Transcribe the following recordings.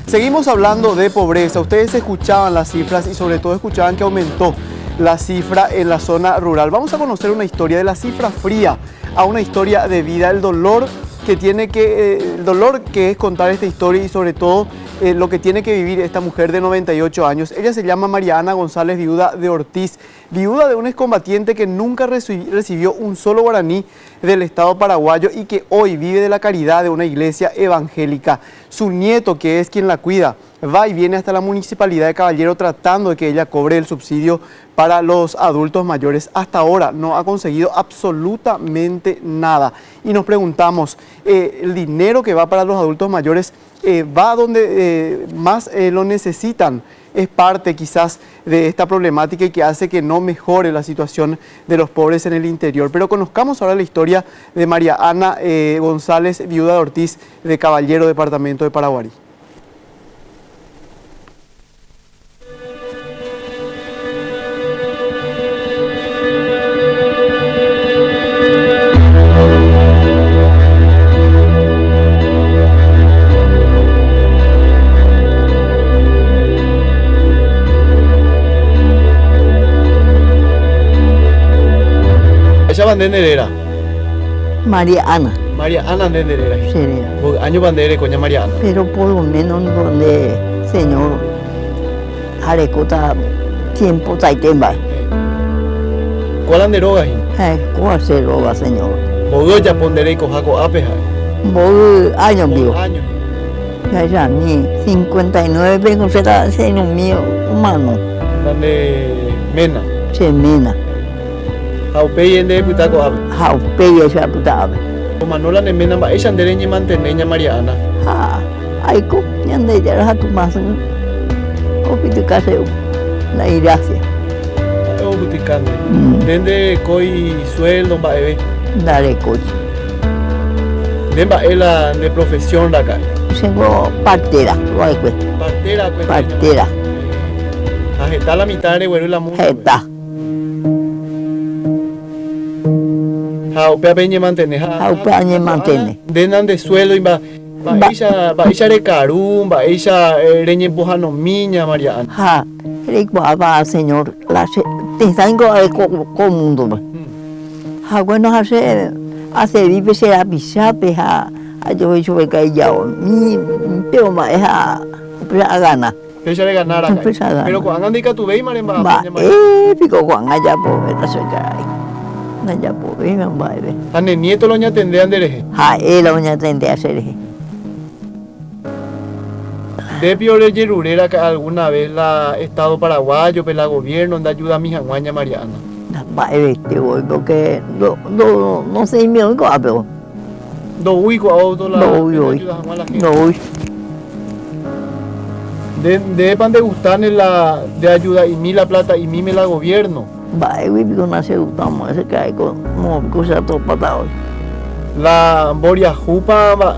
Seguimos hablando de pobreza. Ustedes escuchaban las cifras y sobre todo escuchaban que aumentó la cifra en la zona rural. Vamos a conocer una historia de la cifra fría a una historia de vida, el dolor que es contar esta historia y sobre todo lo que tiene que vivir esta mujer de 98 años. Ella se llama María Ana González, viuda de Ortiz, viuda de un excombatiente que nunca recibió un solo guaraní del Estado paraguayo y que hoy vive de la caridad de una iglesia evangélica. Su nieto, que es quien la cuida, va y viene hasta la Municipalidad de Caballero tratando de que ella cobre el subsidio para los adultos mayores. Hasta ahora no ha conseguido absolutamente nada. Y nos preguntamos, el dinero que va para los adultos mayores va donde más lo necesitan. Es parte quizás de esta problemática y que hace que no mejore la situación de los pobres en el interior. Pero conozcamos ahora la historia de María Ana González, viuda de Ortiz, de Caballero, departamento de Paraguarí. ¿Ella bandera era? María Ana. María Ana bandera era. Sí. Año bandera coña María Ana. Pero por lo menos donde señor arecota tiempo taitemba. ¿Cuál anderoga? ¿Cuál se roba, señor? Bodo ya pondere y cojaco apeja. Bodo años vivo. Años. Ya ni 59 vengo será seno mío humano. Donde mena. Se mena. Haupe yende putaco ape. Haupe ya puta ape. Manola ne mena ba ella andereñe manteneña María Ana. Aiko ñande ya rato más. Opito caseo. La iracia. Buticando. Dende coi sueldo ba ebe. Dale coche. Demba ela de profesión la acá. Tengo partera, guayque. Partera, partera. Ageta la mitad de güero y la mujer. Geta. Haupe apeñe mantene. Haupe añe mantene. Denan de suelo y ba ella de carum, ba ella reñe pujano miña María Ana. Va, señor, te tengo con mundo. Bueno, hace vive será bisape, yo he hecho que ella, mi pero más a gana. Ella le ganara. Pero cuando andica tu veis, María. Pico cuando allá por esta soca. Allá por ver, mamá. Ane nieto lo ña tendé andereje. Él lo ña tendé a hacer. De Piore Yerurera que alguna vez la Estado paraguayo, pues la gobierno, da ayuda a mi janguaña María Ana. Te voy porque no sé mi único apego. Do uico a otro la ayuda a la gente. No uy. De pan de gustar la de ayuda y mi la plata y mi me la gobierno. Pico no se gustamos ese que hay con cosa todo patado. La Boria Jupa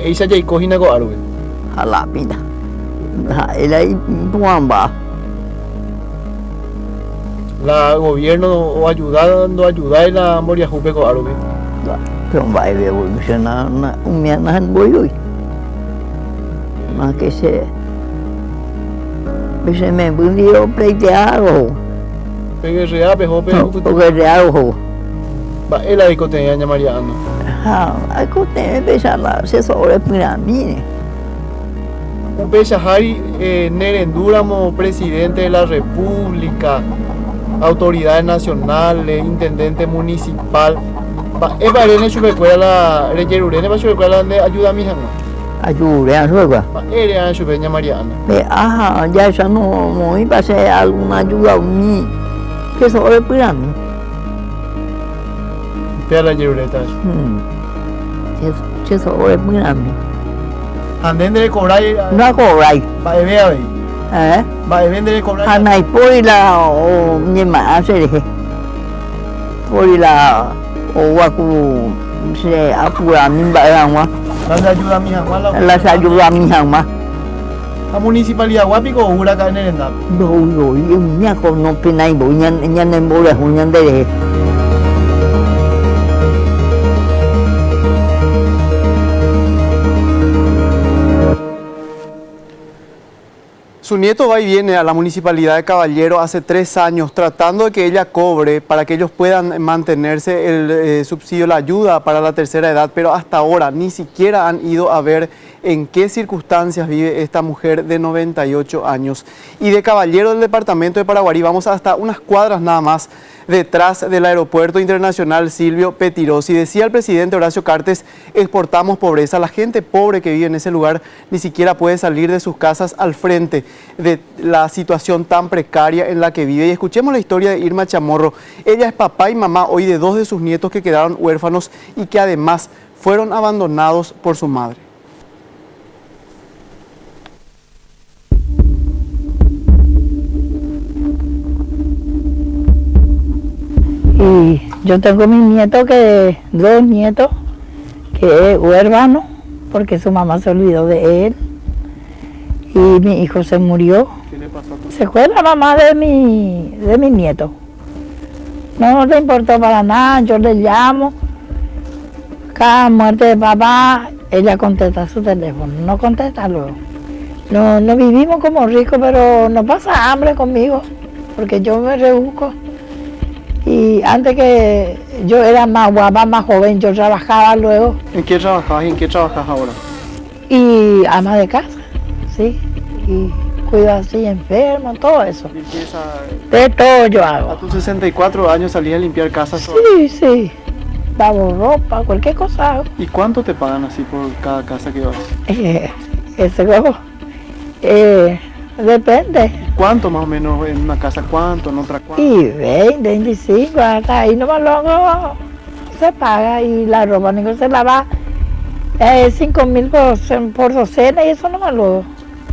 ella ya cogina con árbol. A la pita. Él ahí tuamba. La gobierno ayudando a ayudar y la Moria Jupe con árbol. Pero va a ver un miana en boy. Más que se me volvió pleiteado. Pegue real, pejo, porque real ojo. Va él ahí con teña María Ana. Hay que empezar a hacer sobre pirámide. Upecha Jari Nerendúramo, presidente de la República, autoridades nacionales, intendente municipal. Es para él chupecuela la reyerurene para chupecuela de ayuda a mi janga. Ayuda a su igual. Él a chupeña Mariana. Ya eso no iba a ser alguna ayuda a mí. Que sobre pirámide. Pea la reyerureta. Que sobre pirámide. Anden de cobrar. No cobrar. Va a ver. Va a vender de cobrar. Hanai por la o mi más hacer. Por la o waku se apura mi barangwa. Las ayuda a mi jangwa. Las ayuda a mi jangwa. La municipalidad guapico o huracán en el NAP. No, yo me no penai bo ñan en bo ñan de. Su nieto va y viene a la municipalidad de Caballero hace 3 años tratando de que ella cobre para que ellos puedan mantenerse el subsidio, la ayuda para la tercera edad, pero hasta ahora ni siquiera han ido a ver en qué circunstancias vive esta mujer de 98 años. Y de Caballero del departamento de Paraguarí vamos hasta unas cuadras nada más detrás del Aeropuerto Internacional Silvio Pettirossi. Decía el presidente Horacio Cartes, exportamos pobreza. La gente pobre que vive en ese lugar ni siquiera puede salir de sus casas al frente de la situación tan precaria en la que vive. Y escuchemos la historia de Irma Chamorro. Ella es papá y mamá hoy de 2 de sus nietos que quedaron huérfanos y que además fueron abandonados por su madre. Y yo tengo dos nietos que es huérfano porque su mamá se olvidó de él y mi hijo se murió. ¿Qué le pasó a tu Se fue la mamá de mi nieto. No le importó para nada, yo le llamo. Cada muerte de papá, ella contesta su teléfono, no contesta luego. No vivimos como ricos, pero no pasa hambre conmigo, porque yo me rebusco. Y antes que yo era más guapa, más joven, yo trabajaba luego. ¿En qué trabajabas y en qué trabajas ahora? Y ama de casa, sí. Y cuido así enfermo, todo eso. Limpieza. De todo yo A hago. tus 64 años salías a limpiar casas. Sí. Lavo ropa, cualquier cosa hago. ¿Y cuánto te pagan así por cada casa que vas? Eso depende. ¿Cuánto más o menos en una casa? ¿Cuánto? ¿En otra cuánto? Y 20, 25, hasta ahí nomás luego se paga y la ropa ni que se lava 5.000 por docena y eso nomás luego.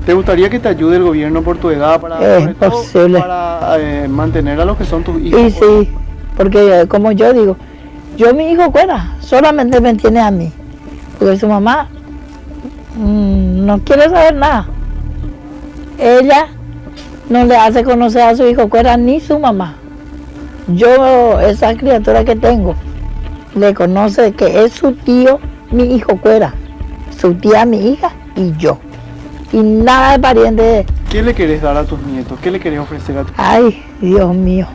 ¿Te gustaría que te ayude el gobierno por tu edad para, Es sobre todo, posible. para mantener a los que son tus hijos? Y sí, porque como yo digo, mi hijo cuenta, solamente me tiene a mí, porque su mamá no quiere saber nada. Ella no le hace conocer a su hijo cuera ni su mamá. Yo, esa criatura que tengo, le conoce que es su tío, mi hijo cuera, su tía, mi hija y yo. Y nada de pariente. ¿Qué le querés dar a tus nietos? ¿Qué le querés ofrecer a tus Ay, Dios mío,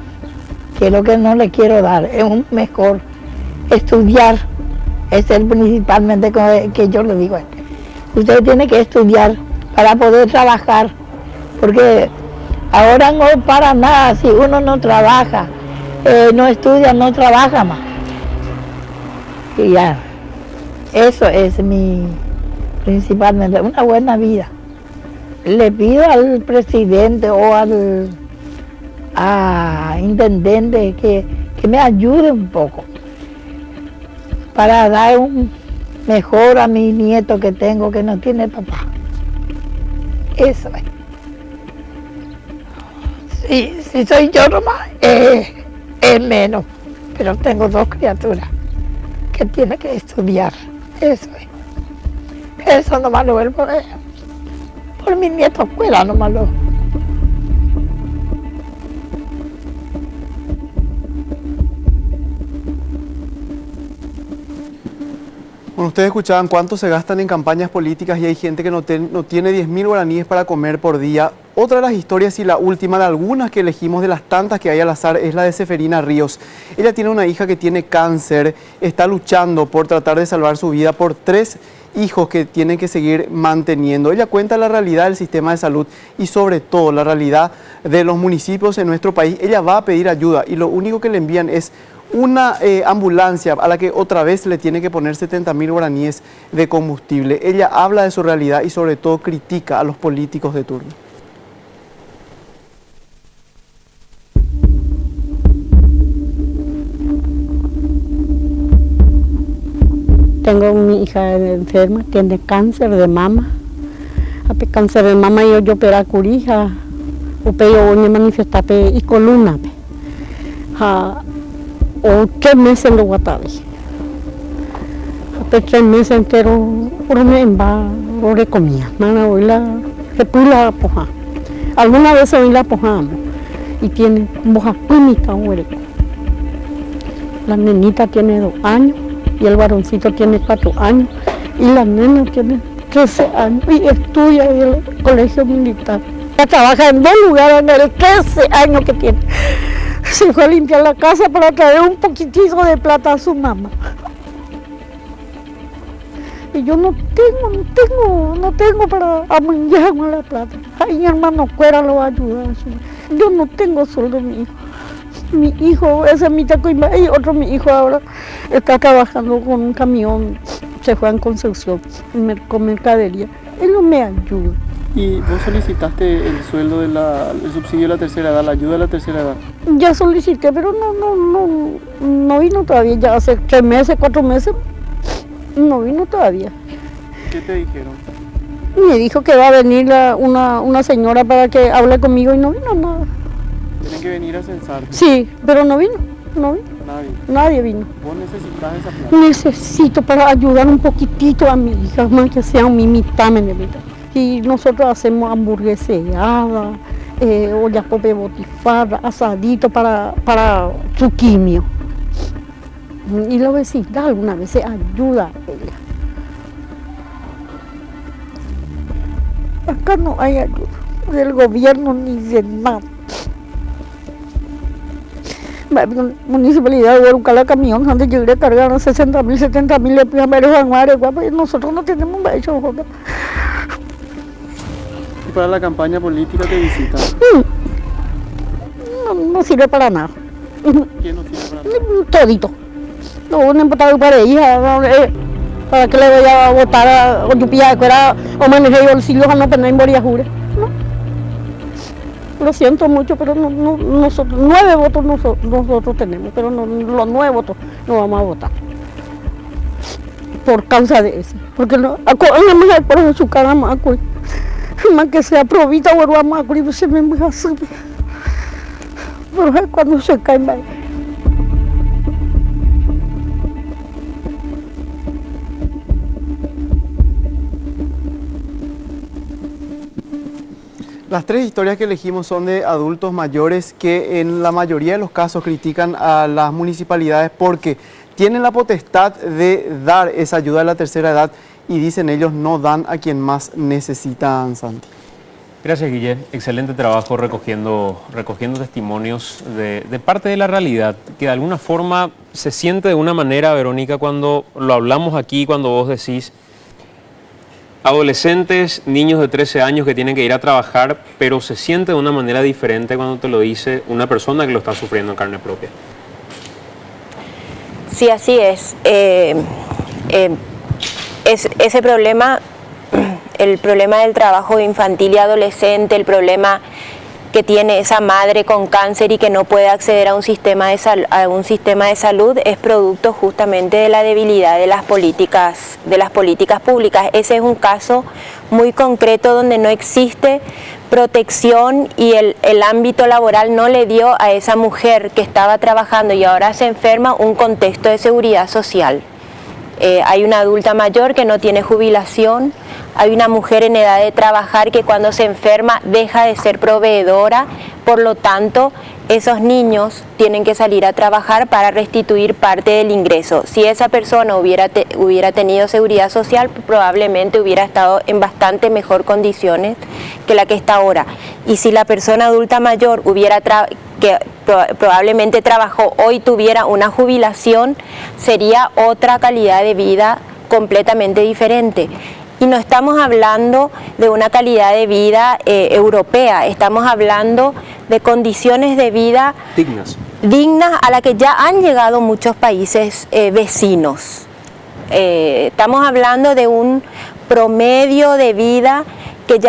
que es lo que no le quiero dar, es un mejor estudiar. Es el principalmente que yo le digo a él. Usted tiene que estudiar para poder trabajar, porque ahora no para nada, si uno no trabaja, no estudia, no trabaja más. Y ya, eso es principalmente, una buena vida. Le pido al presidente o al intendente que me ayude un poco para dar un mejor a mi nieto que tengo que no tiene papá. Eso es. Si soy yo nomás, es menos, pero tengo 2 criaturas que tienen que estudiar. Eso es. Eso nomás lo vuelvo por mis nietos fuera nomás lo. Bueno, ustedes escuchaban cuánto se gastan en campañas políticas y hay gente que no tiene 10.000 guaraníes para comer por día. Otra de las historias y la última de algunas que elegimos de las tantas que hay al azar es la de Seferina Ríos. Ella tiene una hija que tiene cáncer, está luchando por tratar de salvar su vida por 3 hijos que tienen que seguir manteniendo. Ella cuenta la realidad del sistema de salud y sobre todo la realidad de los municipios en nuestro país. Ella va a pedir ayuda y lo único que le envían es una ambulancia a la que otra vez le tiene que poner 70.000 guaraníes de combustible. Ella habla de su realidad y sobre todo critica a los políticos de turno. Tengo mi hija enferma, tiene cáncer de mama. Ape cáncer de mama yo opera curija, yo me manifiesta y columna. O 3 meses en lo guatari. Ape 3 meses entero, por me va, ore comía. Mana hoy la repula poja. Alguna vez hoy la pojamos y tiene moja púnica hueco. La nenita tiene 2 años. Y el varoncito tiene 4 años y la nena tiene 13 años y estudia en el colegio militar. Ella trabaja en 2 lugares en el 13 años que tiene. Se fue a limpiar la casa para traer un poquitito de plata a su mamá. Y yo no tengo para amangarme la plata. Ay, mi hermano Cuera lo va a ayudar. Yo no tengo sueldo mío. Mi hijo, ese es mi tacoimba, y otro mi hijo ahora está trabajando con un camión, se fue en construcción, con mercadería. Él no me ayuda. ¿Y vos solicitaste el sueldo el subsidio de la tercera edad, la ayuda de la tercera edad? Ya solicité, pero no vino todavía, ya hace 3 meses, 4 meses, no vino todavía. ¿Qué te dijeron? Me dijo que va a venir una señora para que hable conmigo y no vino nada. Tienen que venir a censarte. Sí, pero no vino. Nadie vino. ¿Vos necesitas esa plata? Necesito para ayudar un poquitito a mi hija, más que sea un mimitamen de vida. Y nosotros hacemos hamburgueseada, ollas pope botifarra, asadito para su quimio. Y la vecindad alguna vez se ayuda a ella. Acá no hay ayuda del gobierno ni de nada. La municipalidad de buscar la camión donde yo iré a cargar 60.000, 70.000 de primeros anuarios, y nosotros no tenemos hecho. ¿Y para la campaña política te visitan? No sirve para nada. ¿Quién no sirve para nada? Todito. No, un empatado para ella, para que le voy a votar a Oyupía, que era homenaje y bolsillos a no tener en Boriajure. Lo siento mucho, pero nosotros 9 votos nosotros tenemos, pero los 9 votos no vamos a votar. Por causa de eso. Porque no, por su cara más que sea provita o vamos a se me va a subir. Pero cuando se cae mal. Las 3 historias que elegimos son de adultos mayores que en la mayoría de los casos critican a las municipalidades porque tienen la potestad de dar esa ayuda a la tercera edad y dicen ellos no dan a quien más necesitan, Santi. Gracias, Guille. Excelente trabajo recogiendo testimonios de parte de la realidad, que de alguna forma se siente de una manera, Verónica, cuando lo hablamos aquí, cuando vos decís adolescentes, niños de 13 años que tienen que ir a trabajar, pero se siente de una manera diferente cuando te lo dice una persona que lo está sufriendo en carne propia. Sí, así es. Ese problema, el problema del trabajo infantil y adolescente, el problema que tiene esa madre con cáncer y que no puede acceder a un sistema de salud es producto justamente de la debilidad de las políticas públicas. Ese es un caso muy concreto donde no existe protección y el ámbito laboral no le dio a esa mujer que estaba trabajando y ahora se enferma un contexto de seguridad social. Hay una adulta mayor que no tiene jubilación, hay una mujer en edad de trabajar que cuando se enferma deja de ser proveedora, por lo tanto esos niños tienen que salir a trabajar para restituir parte del ingreso. Si esa persona hubiera tenido seguridad social, probablemente hubiera estado en bastante mejor condiciones que la que está ahora. Y si la persona adulta mayor que probablemente trabajó hoy tuviera una jubilación, sería otra calidad de vida completamente diferente. Y no estamos hablando de una calidad de vida europea, estamos hablando de condiciones de vida dignas a la que ya han llegado muchos países vecinos. Estamos hablando de un promedio de vida que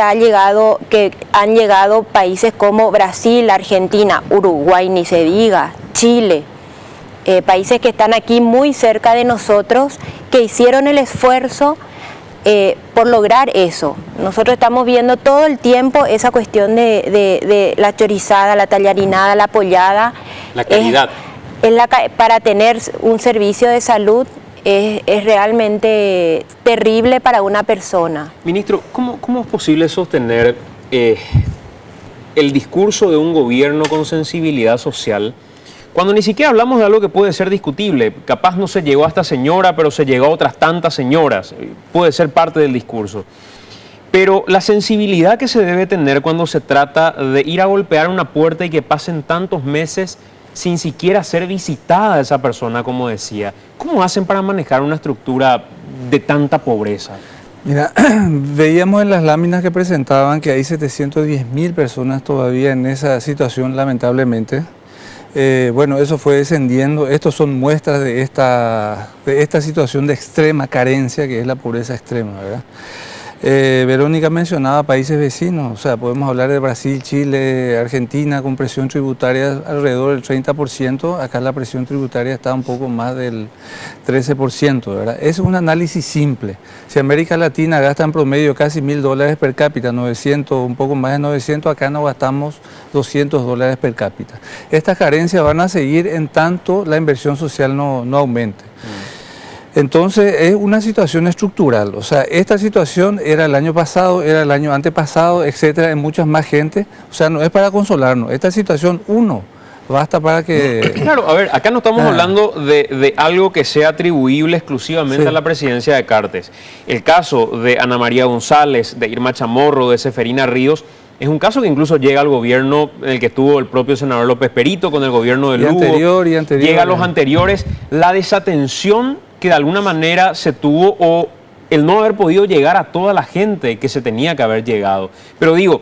han llegado países como Brasil, Argentina, Uruguay, ni se diga, Chile, países que están aquí muy cerca de nosotros, que hicieron el esfuerzo por lograr eso. Nosotros estamos viendo todo el tiempo esa cuestión de la chorizada, la tallarinada, la pollada. La calidad. Para tener un servicio de salud es realmente terrible para una persona. Ministro, ¿cómo es posible sostener el discurso de un gobierno con sensibilidad social cuando ni siquiera hablamos de algo que puede ser discutible? Capaz no se llegó a esta señora, pero se llegó a otras tantas señoras. Puede ser parte del discurso. Pero la sensibilidad que se debe tener cuando se trata de ir a golpear una puerta y que pasen tantos meses sin siquiera ser visitada esa persona, como decía. ¿Cómo hacen para manejar una estructura de tanta pobreza? Mira, veíamos en las láminas que presentaban que hay 710.000 personas todavía en esa situación, lamentablemente. Bueno, eso fue descendiendo. Estos son muestras de esta situación de extrema carencia, que es la pobreza extrema, ¿verdad? Verónica mencionaba países vecinos, o sea, podemos hablar de Brasil, Chile, Argentina, con presión tributaria alrededor del 30%, acá la presión tributaria está un poco más del 13%, ¿verdad? Es un análisis simple. Si América Latina gasta en promedio casi $1.000 per cápita, 900, un poco más de 900, acá no gastamos $200 per cápita. Estas carencias van a seguir en tanto la inversión social no aumente. Entonces es una situación estructural, o sea, esta situación era el año pasado, era el año antepasado, etcétera, en muchas más gente, o sea, no es para consolarnos, esta situación, basta para que... Claro, a ver, acá no estamos hablando de algo que sea atribuible exclusivamente a la presidencia de Cartes. El caso de Ana María González, de Irma Chamorro, de Seferina Ríos, es un caso que incluso llega al gobierno en el que estuvo el propio senador López Perito con el gobierno de Lugo, llega a los anteriores, la desatención que de alguna manera se tuvo o el no haber podido llegar a toda la gente que se tenía que haber llegado. Pero digo,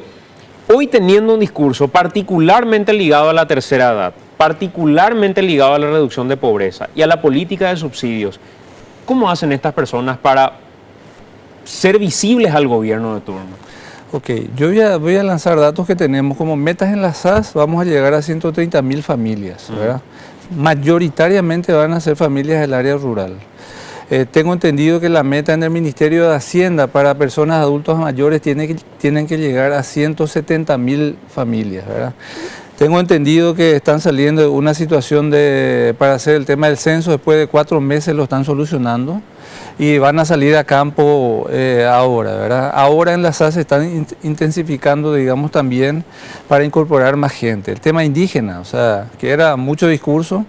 hoy teniendo un discurso particularmente ligado a la tercera edad, particularmente ligado a la reducción de pobreza y a la política de subsidios, ¿cómo hacen estas personas para ser visibles al gobierno de turno? Ok, yo voy a lanzar datos que tenemos como metas enlazadas, vamos a llegar a 130.000 familias, ¿verdad? Mayoritariamente van a ser familias del área rural. Tengo entendido que la meta en el Ministerio de Hacienda para personas adultos mayores tienen que llegar a 170.000 familias, ¿verdad? Tengo entendido que están saliendo de una situación para hacer el tema del censo, después de 4 meses lo están solucionando y van a salir a campo ahora, ¿verdad? Ahora en la SAS se están intensificando, digamos, también para incorporar más gente. El tema indígena, o sea, que era mucho discurso.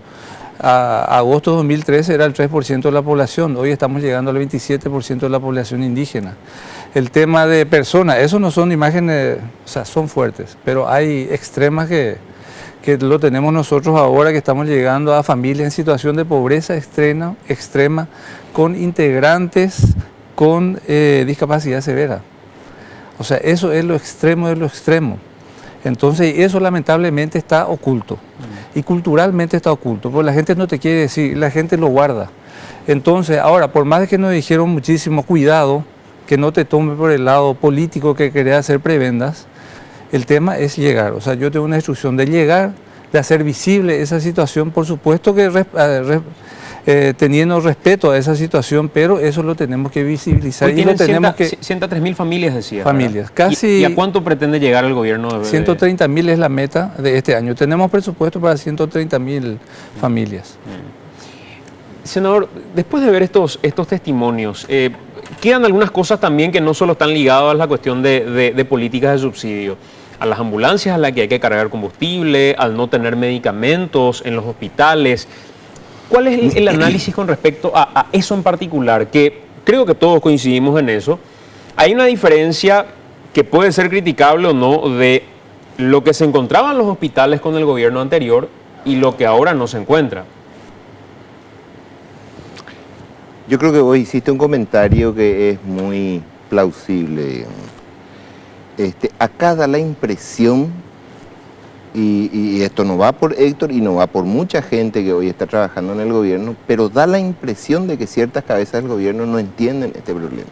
A agosto de 2013 era el 3% de la población, hoy estamos llegando al 27% de la población indígena. El tema de personas, eso no son imágenes, o sea, son fuertes, pero hay extremas que lo tenemos nosotros ahora, que estamos llegando a familias en situación de pobreza extrema con integrantes con discapacidad severa. O sea, eso es lo extremo de lo extremo. Entonces, eso lamentablemente está oculto. Y culturalmente está oculto, porque la gente no te quiere decir, la gente lo guarda. Entonces, ahora, por más de que nos dijeron muchísimo, cuidado, que no te tome por el lado político que querés hacer prebendas, el tema es llegar. O sea, yo tengo una instrucción de llegar, de hacer visible esa situación, por supuesto que teniendo respeto a esa situación, pero eso lo tenemos que visibilizar. Hoy tienen 103.000 familias, decía. Familias, casi. ¿Y a cuánto pretende llegar el gobierno? 130.000 es la meta de este año. Tenemos presupuesto para 130.000 familias. Senador, después de ver estos testimonios, quedan algunas cosas también que no solo están ligadas a la cuestión de políticas de subsidio, a las ambulancias a las que hay que cargar combustible, al no tener medicamentos en los hospitales. ¿Cuál es el análisis con respecto a eso en particular? Que creo que todos coincidimos en eso. Hay una diferencia que puede ser criticable o no de lo que se encontraba en los hospitales con el gobierno anterior y lo que ahora no se encuentra. Yo creo que vos hiciste un comentario que es muy plausible, digamos. Acá da la impresión, y esto no va por Héctor y no va por mucha gente que hoy está trabajando en el gobierno, pero da la impresión de que ciertas cabezas del gobierno no entienden este problema.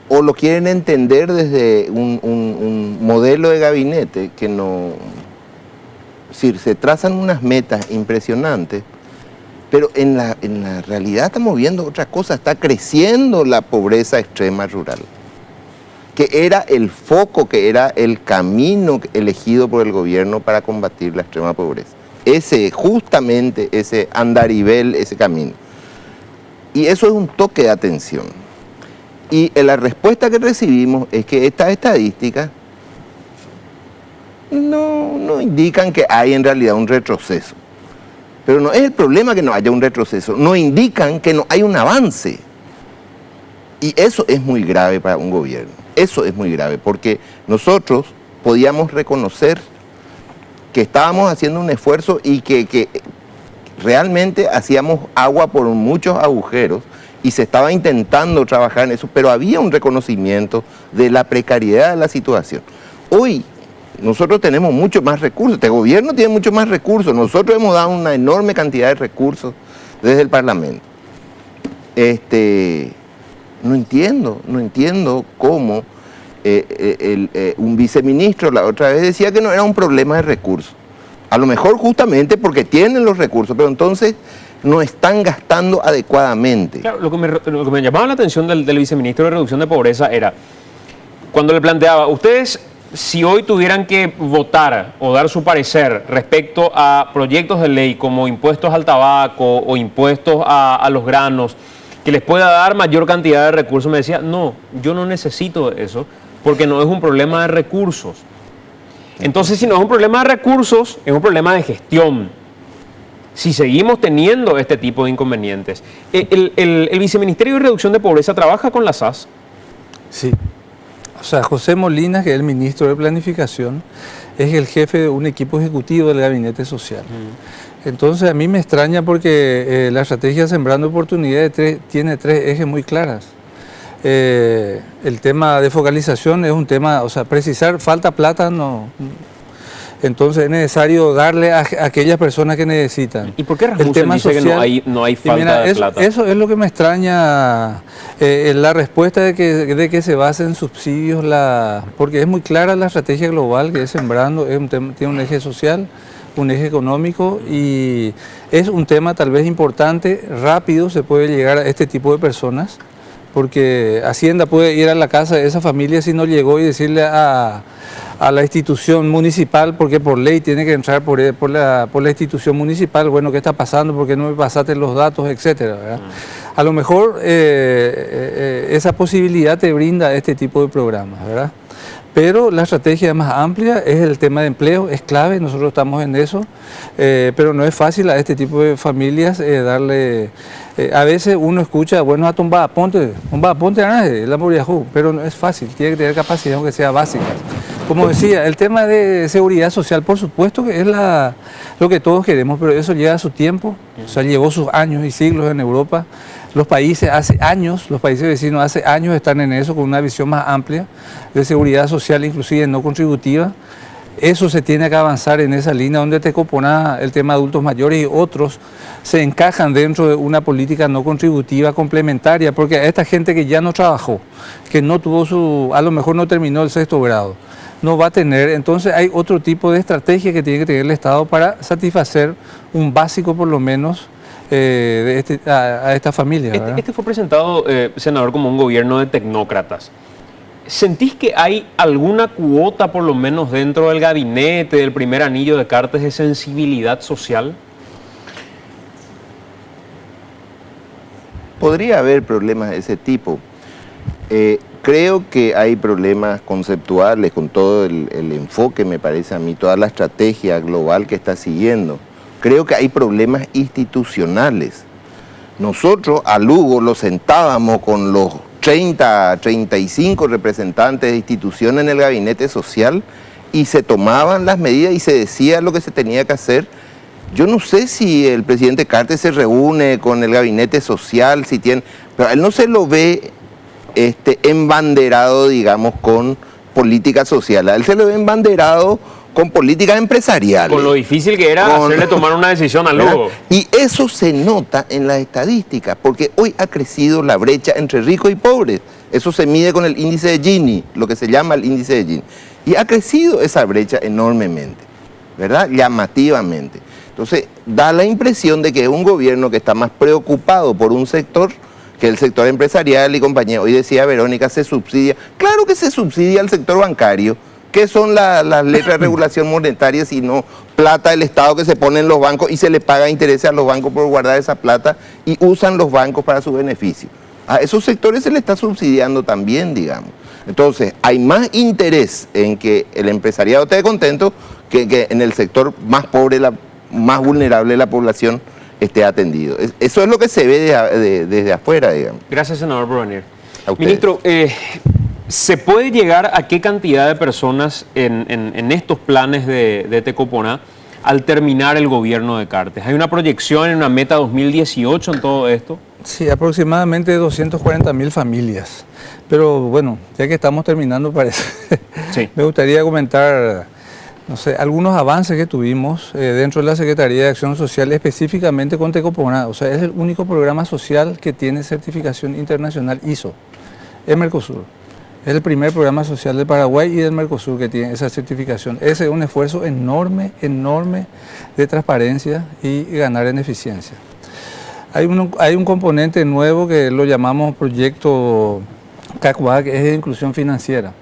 O lo quieren entender desde un modelo de gabinete que no... Es decir, se trazan unas metas impresionantes, pero en la realidad estamos viendo otra cosa, está creciendo la pobreza extrema rural, que era el foco, que era el camino elegido por el gobierno para combatir la extrema pobreza. Justamente ese andarivel, ese camino. Y eso es un toque de atención. Y la respuesta que recibimos es que estas estadísticas no indican que hay en realidad un retroceso. Pero no es el problema que no haya un retroceso, no indican que no hay un avance. Y eso es muy grave para un gobierno. Eso es muy grave, porque nosotros podíamos reconocer que estábamos haciendo un esfuerzo y que realmente hacíamos agua por muchos agujeros y se estaba intentando trabajar en eso, pero había un reconocimiento de la precariedad de la situación. Hoy nosotros tenemos mucho más recursos, este gobierno tiene mucho más recursos, nosotros hemos dado una enorme cantidad de recursos desde el Parlamento. No entiendo cómo un viceministro la otra vez decía que no era un problema de recursos. A lo mejor justamente porque tienen los recursos, pero entonces no están gastando adecuadamente. Claro, lo que me llamaba la atención del viceministro de Reducción de Pobreza era cuando le planteaba, ustedes si hoy tuvieran que votar o dar su parecer respecto a proyectos de ley como impuestos al tabaco o impuestos a los granos, que les pueda dar mayor cantidad de recursos, me decía, no, yo no necesito eso porque no es un problema de recursos. Entonces, si no es un problema de recursos, es un problema de gestión. Si seguimos teniendo este tipo de inconvenientes. ¿El Viceministerio de Reducción de Pobreza trabaja con la SAS? Sí. O sea, José Molina, que es el ministro de Planificación, es el jefe de un equipo ejecutivo del Gabinete Social. Entonces, a mí me extraña porque la estrategia Sembrando Oportunidades tiene 3 ejes muy claras. El tema de focalización es un tema, o sea, precisar, falta plata, no. Entonces es necesario darle a aquellas personas que necesitan. ¿Y por qué Rasmussen dice que no hay falta de plata? Eso es lo que me extraña, la respuesta de que se base en subsidios, porque es muy clara la estrategia global que es Sembrando, tiene un eje social, un eje económico y es un tema tal vez importante, rápido se puede llegar a este tipo de personas, porque Hacienda puede ir a la casa de esa familia si no llegó y decirle a la institución municipal, porque por ley tiene que entrar por la institución municipal, bueno, ¿qué está pasando? ¿Por qué no me pasaste los datos? Etcétera, ¿verdad? A lo mejor esa posibilidad te brinda este tipo de programas, ¿verdad? Pero la estrategia más amplia es el tema de empleo, es clave, nosotros estamos en eso, pero no es fácil a este tipo de familias darle... a veces uno escucha, bueno, a tumbar, ponte, la moriajú, pero no es fácil, tiene que tener capacidad aunque sea básica. Como decía, el tema de seguridad social, por supuesto que es lo que todos queremos, pero eso lleva su tiempo, o sea, llevó sus años y siglos en Europa. Los países los países vecinos hace años están en eso, con una visión más amplia de seguridad social, inclusive no contributiva. Eso se tiene que avanzar en esa línea donde Tecopona, el tema de adultos mayores y otros se encajan dentro de una política no contributiva complementaria, porque a esta gente que ya no trabajó, que no tuvo a lo mejor no terminó el 6º grado, no va a tener, entonces hay otro tipo de estrategia que tiene que tener el Estado para satisfacer un básico por lo menos a esta familia. Este fue presentado, senador, como un gobierno de tecnócratas. ¿Sentís que hay alguna cuota, por lo menos dentro del gabinete, del primer anillo de Cartes, de sensibilidad social? Podría haber problemas de ese tipo. Creo que hay problemas conceptuales con todo el enfoque, me parece a mí, toda la estrategia global que está siguiendo. Creo que hay problemas institucionales. Nosotros a Lugo lo sentábamos con los 30, 35 representantes de instituciones en el gabinete social y se tomaban las medidas y se decía lo que se tenía que hacer. Yo no sé si el presidente Cartes se reúne con el gabinete social, pero él no se lo ve embanderado, digamos, con política social. A él se lo ve embanderado con políticas empresariales. Con lo difícil que era hacerle tomar una decisión al Lugo. Y eso se nota en las estadísticas, porque hoy ha crecido la brecha entre ricos y pobres. Eso se mide con el índice de Gini, lo que se llama el índice de Gini. Y ha crecido esa brecha enormemente, ¿verdad? Llamativamente. Entonces, da la impresión de que es un gobierno que está más preocupado por un sector que el sector empresarial y compañía. Hoy decía Verónica, se subsidia. Claro que se subsidia al sector bancario. ¿Qué son las letras de regulación monetaria sino plata del Estado que se pone en los bancos y se le paga intereses a los bancos por guardar esa plata y usan los bancos para su beneficio? A esos sectores se le está subsidiando también, digamos. Entonces, hay más interés en que el empresariado esté contento que en el sector más pobre, más vulnerable de la población esté atendido. Eso es lo que se ve desde afuera, digamos. Gracias, senador, por venir. A ustedes. Ministro, ¿se puede llegar a qué cantidad de personas en estos planes de Tecopona al terminar el gobierno de Cartes? ¿Hay una proyección en una meta 2018 en todo esto? Sí, aproximadamente 240.000 familias. Pero bueno, ya que estamos terminando, parece, Sí. me gustaría comentar, no sé, algunos avances que tuvimos dentro de la Secretaría de Acción Social, específicamente con Tecopona. O sea, es el único programa social que tiene certificación internacional ISO en Mercosur. Es el primer programa social del Paraguay y del Mercosur que tiene esa certificación. Ese es un esfuerzo enorme, enorme de transparencia y ganar en eficiencia. Hay un componente nuevo que lo llamamos proyecto CACUA, que es de inclusión financiera.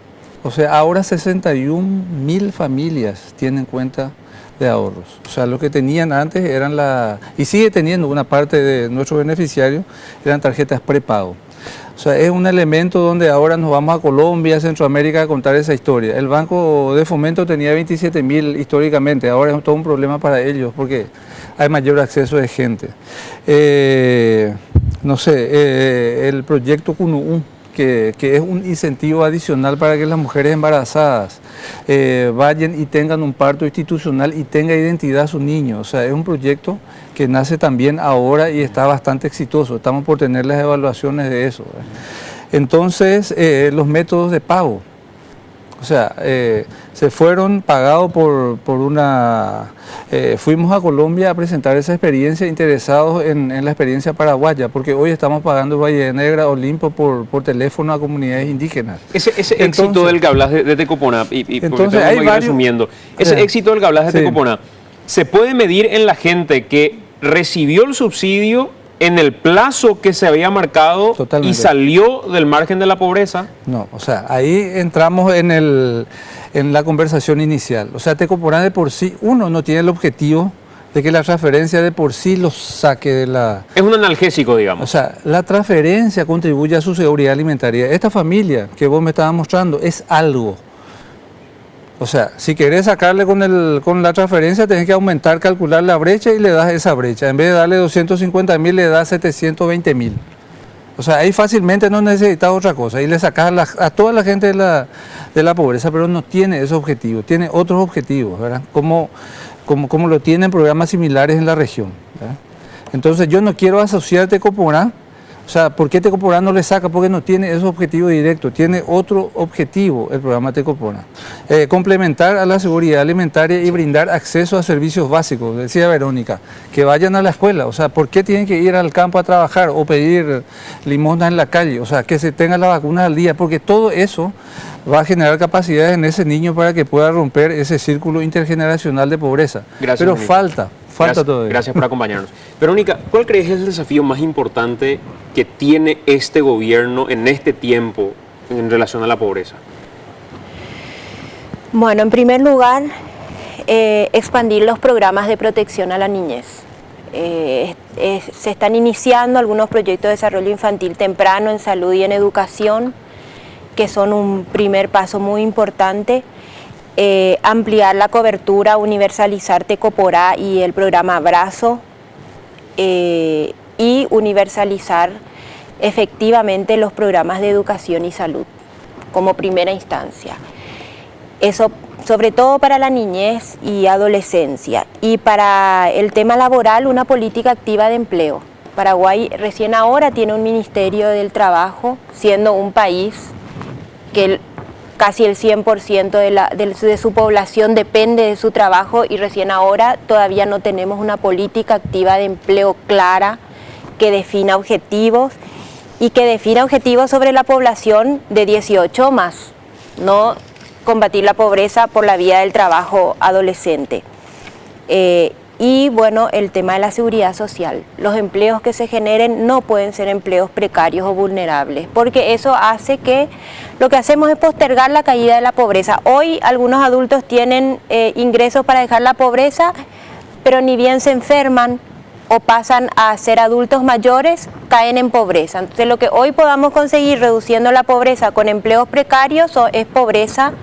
O sea, ahora 61.000 familias tienen cuenta de ahorros. O sea, lo que tenían antes eran y sigue teniendo una parte de nuestros beneficiarios, eran tarjetas prepago. O sea, es un elemento donde ahora nos vamos a Colombia, Centroamérica a contar esa historia. El Banco de Fomento tenía 27.000 históricamente, ahora es todo un problema para ellos porque hay mayor acceso de gente. No sé, el proyecto CUNUU, que es un incentivo adicional para que las mujeres embarazadas vayan y tengan un parto institucional y tenga identidad a su niño. O sea, es un proyecto que nace también ahora y está bastante exitoso. Estamos por tener las evaluaciones de eso. Entonces, los métodos de pago. O sea, se fueron pagados por una... fuimos a Colombia a presentar esa experiencia, interesados en la experiencia paraguaya, porque hoy estamos pagando Valle Negra, Olimpo por teléfono a comunidades indígenas. Ese éxito del que hablas de Tecopona, entonces hay varios, resumiendo, ese éxito del que hablas de Tecopona, ¿se puede medir en la gente que recibió el subsidio en el plazo que se había marcado y salió del margen de la pobreza? No, o sea, ahí entramos en la conversación inicial. O sea, Tecopona de por sí, uno no tiene el objetivo de que la transferencia de por sí los saque de la... Es un analgésico, digamos. O sea, la transferencia contribuye a su seguridad alimentaria. Esta familia que vos me estabas mostrando es algo. O sea, si querés sacarle con la transferencia, tenés que aumentar, calcular la brecha y le das esa brecha. En vez de darle 250.000, le das 720.000. O sea, ahí fácilmente no necesitas otra cosa. Y le sacas a toda la gente de la pobreza, pero no tiene ese objetivo. Tiene otros objetivos, ¿verdad? Como lo tienen programas similares en la región, ¿verdad? Entonces, yo no quiero asociar Tecopona. O sea, ¿por qué Tecopona no le saca? Porque no tiene ese objetivo directo, tiene otro objetivo el programa Tecopona. Complementar a la seguridad alimentaria y brindar acceso a servicios básicos, decía Verónica, que vayan a la escuela. O sea, ¿por qué tienen que ir al campo a trabajar o pedir limosna en la calle? O sea, que se tenga la vacuna al día, porque todo eso va a generar capacidades en ese niño para que pueda romper ese círculo intergeneracional de pobreza. Gracias, pero ministro. Falta todavía. Gracias por acompañarnos. Verónica, ¿cuál crees es el desafío más importante que tiene este gobierno en este tiempo en relación a la pobreza? Bueno, en primer lugar, expandir los programas de protección a la niñez. Se están iniciando algunos proyectos de desarrollo infantil temprano en salud y en educación, que son un primer paso muy importante. Ampliar la cobertura, universalizar Tecopona y el programa Abrazo, y universalizar efectivamente los programas de educación y salud como primera instancia. Eso sobre todo para la niñez y adolescencia. Y para el tema laboral, una política activa de empleo. Paraguay recién ahora tiene un Ministerio del Trabajo, siendo un país que casi el 100% de su población depende de su trabajo, y recién ahora todavía no tenemos una política activa de empleo clara que defina objetivos y que defina objetivos sobre la población de 18 más, no combatir la pobreza por la vía del trabajo adolescente. Y bueno, el tema de la seguridad social. Los empleos que se generen no pueden ser empleos precarios o vulnerables, porque eso hace que lo que hacemos es postergar la caída de la pobreza. Hoy algunos adultos tienen ingresos para dejar la pobreza, pero ni bien se enferman o pasan a ser adultos mayores, caen en pobreza. Entonces lo que hoy podamos conseguir reduciendo la pobreza con empleos precarios es pobreza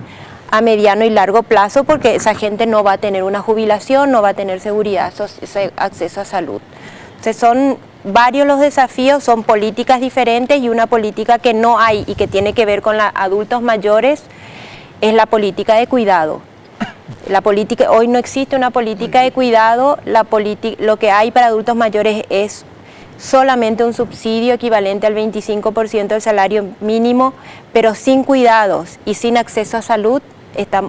a mediano y largo plazo, porque esa gente no va a tener una jubilación, no va a tener seguridad, acceso a salud. Entonces son varios los desafíos, son políticas diferentes, y una política que no hay y que tiene que ver con los adultos mayores es la política de cuidado. Hoy no existe una política de cuidado, lo que hay para adultos mayores es solamente un subsidio equivalente al 25% del salario mínimo, pero sin cuidados y sin acceso a salud.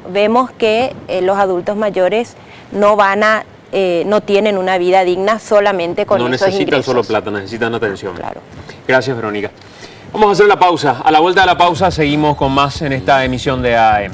Vemos que los adultos mayores no tienen una vida digna solamente con esos ingresos. No necesitan solo plata, necesitan atención. Claro. Gracias, Verónica. Vamos a hacer la pausa. A la vuelta de la pausa seguimos con más en esta emisión de AM.